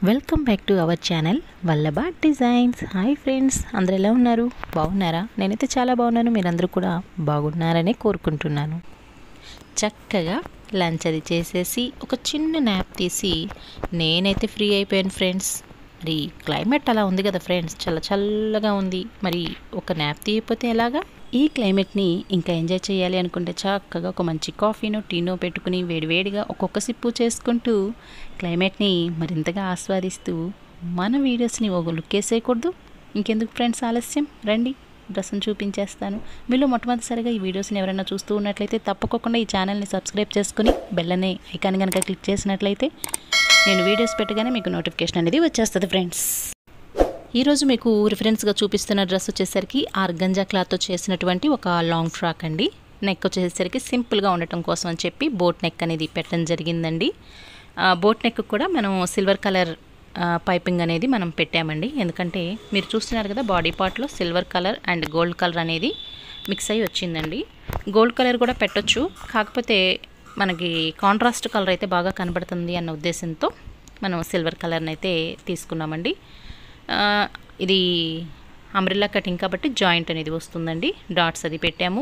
Welcome back to our channel Vallabha designs. Hi friends, అందరు ఎలా ఉన్నారు? బాగున్నారా? నేనైతే చాలా బాగున్నాను. మీరందరూ కూడా బాగున్నారని కోరుకుంటున్నాను. చక్కగా లంచ్ అది చేసేసి ఒక చిన్న న్యాప్ తీసి నేనైతే ఫ్రీ అయిపోయాను ఫ్రెండ్స్. మరి క్లైమేట్ అలా ఉంది కదా ఫ్రెండ్స్, చాలా చల్లగా ఉంది. మరి ఒక న్యాప్ తీయకపోతే ఎలాగా? ఈ క్లైమేట్ని ఇంకా ఎంజాయ్ చేయాలి అనుకుంటే చక్కగా ఒక మంచి కాఫీనో టీనో పెట్టుకుని వేడివేడిగా ఒక్కొక్క సిప్పు చేసుకుంటూ క్లైమేట్ని మరింతగా ఆస్వాదిస్తూ మన వీడియోస్ని ఒక లుక్ వేసేయకూడదు. ఇంకెందుకు ఫ్రెండ్స్ ఆలస్యం, రండి డ్రెస్ని చూపించేస్తాను. మీలో మొట్టమొదటిసారిగా ఈ వీడియోస్ని ఎవరైనా చూస్తూ ఉన్నట్లయితే తప్పకుండా ఈ ఛానల్ని సబ్స్క్రైబ్ చేసుకుని బెల్ అనే ఐకాన్ కనుక క్లిక్ చేసినట్లయితే నేను వీడియోస్ పెట్టగానే మీకు నోటిఫికేషన్ అనేది వచ్చేస్తుంది ఫ్రెండ్స్. ఈరోజు మీకు రిఫరెన్స్గా చూపిస్తున్న డ్రెస్ వచ్చేసరికి ఆర్గంజా క్లాత్తో చేసినటువంటి ఒక లాంగ్ ఫ్రాక్ అండి. నెక్ వచ్చేసరికి సింపుల్గా ఉండటం కోసం అని చెప్పి బోట్ నెక్ అనేది పెట్టడం జరిగిందండి. బోట్ నెక్ కూడా మనం సిల్వర్ కలర్ పైపింగ్ అనేది మనం పెట్టామండి. ఎందుకంటే మీరు చూస్తున్నారు కదా, బాడీ పార్ట్లో silver colour and gold colour అనేది మిక్స్ అయ్యి వచ్చిందండి. గోల్డ్ కలర్ కూడా పెట్టొచ్చు, కాకపోతే మనకి కాంట్రాస్ట్ కలర్ అయితే బాగా కనబడుతుంది అన్న ఉద్దేశంతో మనం సిల్వర్ కలర్ని అయితే తీసుకున్నామండి. ఇది అంబ్రెల్లా కటింగ్ కాబట్టి జాయింట్ అనేది వస్తుందండి. డాట్స్ అది పెట్టాము.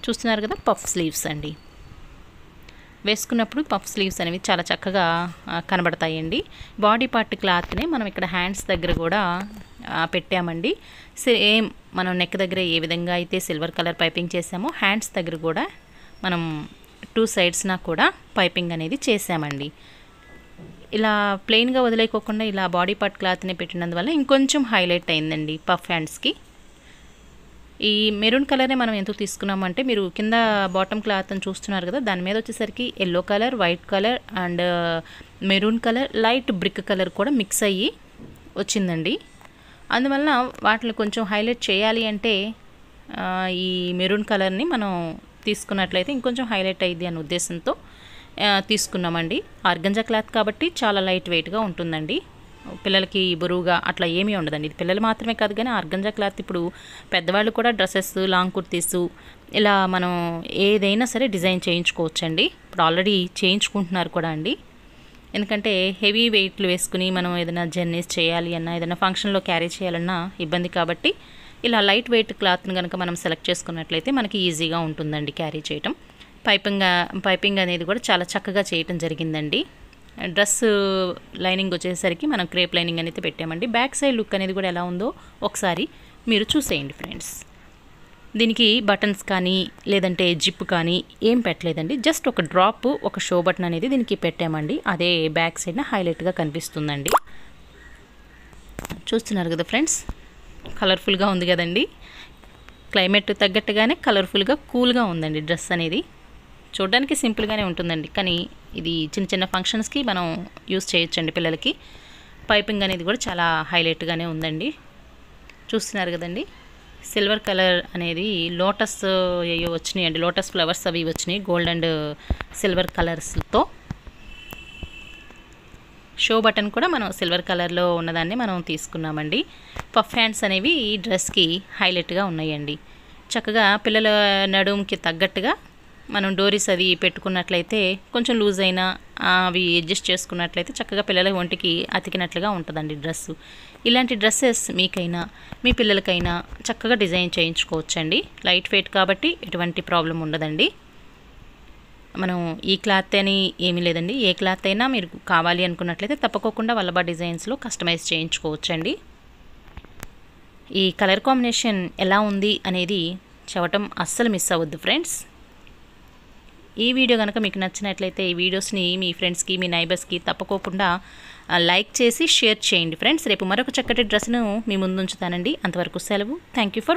చూస్తున్నారు కదా, పఫ్ స్లీవ్స్ అండి. వేసుకున్నప్పుడు పఫ్ స్లీవ్స్ అనేవి చాలా చక్కగా కనబడతాయండి. బాడీ పార్ట్ క్లాత్ని మనం ఇక్కడ హ్యాండ్స్ దగ్గర కూడా పెట్టామండి. సేమ్ మనం నెక్ దగ్గర ఏ విధంగా అయితే సిల్వర్ కలర్ పైపింగ్ చేసామో హ్యాండ్స్ దగ్గర కూడా మనం 2 సైడ్స్న కూడా పైపింగ్ అనేది చేసామండి. ఇలా ప్లెయిన్గా వదిలేకోకుండా ఇలా బాడీ పార్ట్ క్లాత్ని పెట్టినందువల్ల ఇంకొంచెం హైలైట్ అయిందండి పఫ్ హ్యాండ్స్కి. ఈ మెరూన్ కలర్నే మనం ఎందుకు తీసుకున్నామంటే, మీరు కింద బాటమ్ క్లాత్ అని చూస్తున్నారు కదా, దాని మీద వచ్చేసరికి yellow colour, white colour and maroon colour, light brick colour కూడా మిక్స్ అయ్యి వచ్చిందండి. అందువల్ల వాటిని కొంచెం హైలైట్ చేయాలి అంటే ఈ మెరూన్ కలర్ని మనం తీసుకున్నట్లయితే ఇంకొంచెం హైలైట్ అయ్యిద్ది అనే ఉద్దేశంతో తీసుకున్నామండి. ఆర్గంజా క్లాత్ కాబట్టి చాలా లైట్ వెయిట్గా ఉంటుందండి. పిల్లలకి బరువుగా అట్లా ఏమీ ఉండదండి. ఇది పిల్లలు మాత్రమే కాదు కానీ ఆర్గంజా క్లాత్ ఇప్పుడు పెద్దవాళ్ళు కూడా డ్రెస్సెస్, లాంగ్ కుర్తీసు ఇలా మనం ఏదైనా సరే డిజైన్ చేయించుకోవచ్చండి. ఇప్పుడు ఆల్రెడీ చేయించుకుంటున్నారు కూడా అండి. ఎందుకంటే హెవీ వెయిట్లు వేసుకుని మనం ఏదైనా జర్నీస్ చేయాలి అన్నా, ఏదైనా ఫంక్షన్లో క్యారీ చేయాలన్నా ఇబ్బంది కాబట్టి ఇలా లైట్ వెయిట్ క్లాత్ని కనుక మనం సెలెక్ట్ చేసుకున్నట్లయితే మనకి ఈజీగా ఉంటుందండి క్యారీ చేయటం. పైపింగ్ అనేది కూడా చాలా చక్కగా చేయటం జరిగిందండి. డ్రెస్ లైనింగ్ వచ్చేసరికి మనం క్రేప్ లైనింగ్ అనేది పెట్టామండి. బ్యాక్ సైడ్ లుక్ అనేది కూడా ఎలా ఉందో ఒకసారి మీరు చూసేయండి ఫ్రెండ్స్. దీనికి బటన్స్ కానీ లేదంటే జిప్ కానీ ఏం పెట్టలేదండి. జస్ట్ ఒక డ్రాప్, ఒక షో బటన్ అనేది దీనికి పెట్టామండి. అదే బ్యాక్ సైడ్న హైలైట్గా కనిపిస్తుందండి. చూస్తున్నారు కదా ఫ్రెండ్స్, కలర్ఫుల్గా ఉంది కదండి. క్లైమేట్ తగ్గట్టుగానే కలర్ఫుల్గా కూల్గా ఉందండి డ్రెస్ అనేది. చూడడానికి సింపుల్గానే ఉంటుందండి, కానీ ఇది చిన్న చిన్న ఫంక్షన్స్కి మనం యూస్ చేయొచ్చండి పిల్లలకి. పైపింగ్ అనేది కూడా చాలా హైలైట్గానే ఉందండి. చూస్తున్నారు కదండి, సిల్వర్ కలర్ అనేది లోటస్ ఏయో వచ్చినాయి అండి, లోటస్ ఫ్లవర్స్ అవి వచ్చినాయి గోల్డ్ అండ్ సిల్వర్ కలర్స్తో. షో బటన్ కూడా మనం సిల్వర్ కలర్లో ఉన్నదాన్ని మనం తీసుకున్నామండి. పఫ్ హ్యాండ్స్ అనేవి ఈ డ్రెస్కి హైలైట్గా ఉన్నాయండి. చక్కగా పిల్లల నడుముకి తగ్గట్టుగా మనం డోరీస్ అది పెట్టుకున్నట్లయితే కొంచెం లూజ్ అయినా అవి అడ్జస్ట్ చేసుకున్నట్లయితే చక్కగా పిల్లల ఒంటికి అతికినట్లుగా ఉంటుందండి డ్రెస్సు. ఇలాంటి డ్రెస్సెస్ మీకైనా మీ పిల్లలకైనా చక్కగా డిజైన్ చేయించుకోవచ్చండి. లైట్ వెయిట్ కాబట్టి ఎటువంటి ప్రాబ్లం ఉండదండి. మనం ఈ క్లాత్ అని ఏమీ లేదండి, ఏ క్లాత్ అయినా మీరు కావాలి అనుకున్నట్లయితే తప్పకుండా వల్లభ డిజైన్స్లో కస్టమైజ్ చేయించుకోవచ్చండి. ఈ కలర్ కాంబినేషన్ ఎలా ఉంది అనేది చెప్పటం అస్సలు మిస్ అవ్వద్దు ఫ్రెండ్స్. ఈ వీడియో కనుక మీకు నచ్చినట్లయితే ఈ వీడియోస్ని మీ ఫ్రెండ్స్కి, మీ నైబర్స్కి తప్పకుండా లైక్ చేసి షేర్ చేయండి ఫ్రెండ్స్. రేపు మరొక చక్కటి డ్రెస్ను మీ ముందు ఉంచుతానండి. అంతవరకు సెలవు. Thank you for